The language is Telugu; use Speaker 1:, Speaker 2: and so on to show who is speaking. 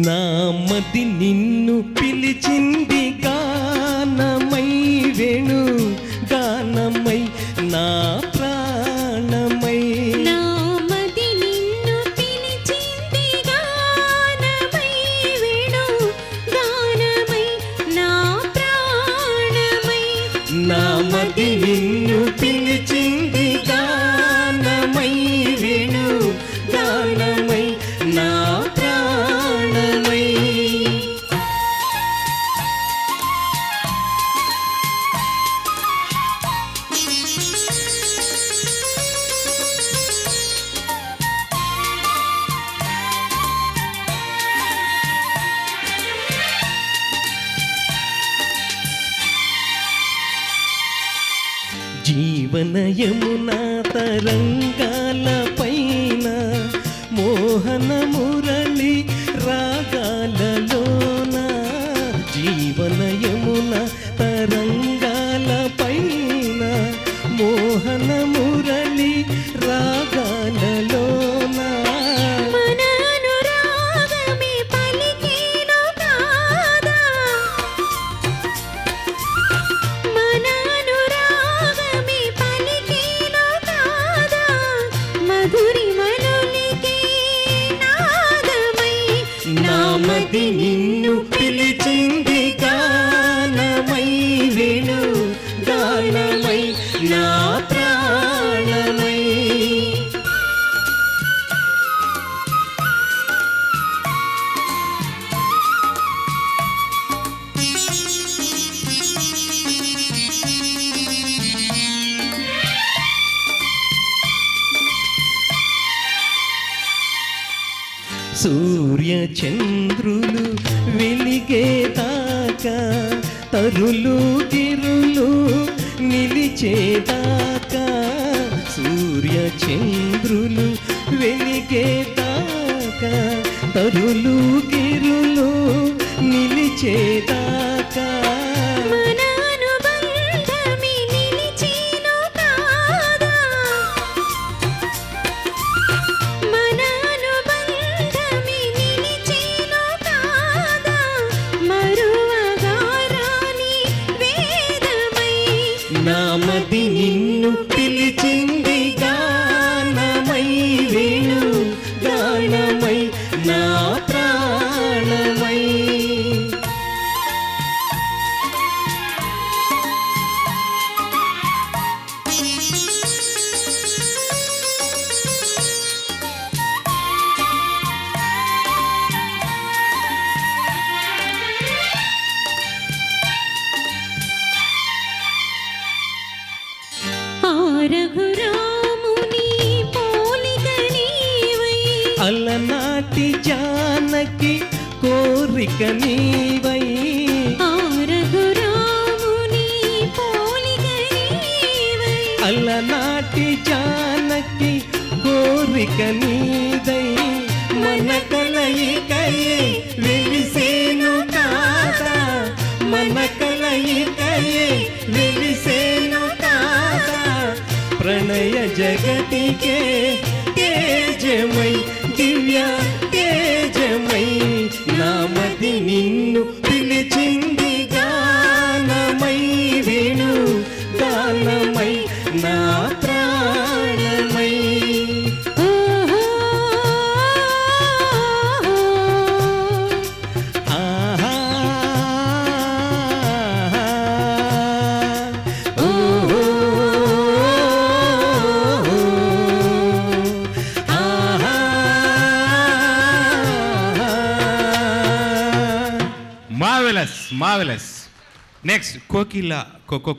Speaker 1: నా మది నిన్ను పిలిచింది గానమై వేణు గానమై నా ప్రాణమై
Speaker 2: నా మది నిన్ను పిలిచింది గానమై వేణు గానమై నా ప్రాణమై
Speaker 1: నా మది నిన్ను పిలిచింది గానమై వేణు గానమై నా ప్రాణమై జీవన యమునా తరంగాల పైన మోహన మురళి రాగాలలోన జీవన యమునా తరంగాల పైన మోహన మురళి రాగాలలోన
Speaker 2: మన అనురాగమే పలికేను కాదా మన అనురాగమే పలికేను కాదా మధురిమలులికే నాదమై
Speaker 1: నా మది నిన్ను పిలిచింది గానమై వేణు గానమై నా ప్రాణమై సూర్య చంద్రులు వెలిగేదాకా తరులు గిరులు నిలిచేదాకా సూర్య చంద్రులు వెలిగేదాకా తరులు గిరులు నిలిచేదాకా
Speaker 2: మన అనుబంధమే నిలిచేను కాదా మన అనుబంధమే నిలిచేను కాదా మరువగారాని వేదమై
Speaker 1: నా మది నిన్ను పిలిచింది గానమై వేణు గానమై నా ప్రాణమై
Speaker 2: ఆ రఘురాముని పోలిక నీవై
Speaker 1: అలనాటి జానకి కోరిక నీవై
Speaker 2: ఆ రఘురాముని పోలిక నీవై
Speaker 1: అలనాటి జానకి కోరిక నీదై మన కలయికయే వెలిసేను కాదా మన కలయికయే వెలిసేను కాదా ప్రణయ జగతికే తేజమై దివ్య తేజమై నా మది నిన్ను పిలిచింది గానమై వేణు గానమై నా ప్రాణమై
Speaker 2: ఓహో
Speaker 1: ఆహా ఓహో ఆహా
Speaker 3: మార్వెలస్ మార్వెలస్ నెక్స్ట్ కోకిల కోకో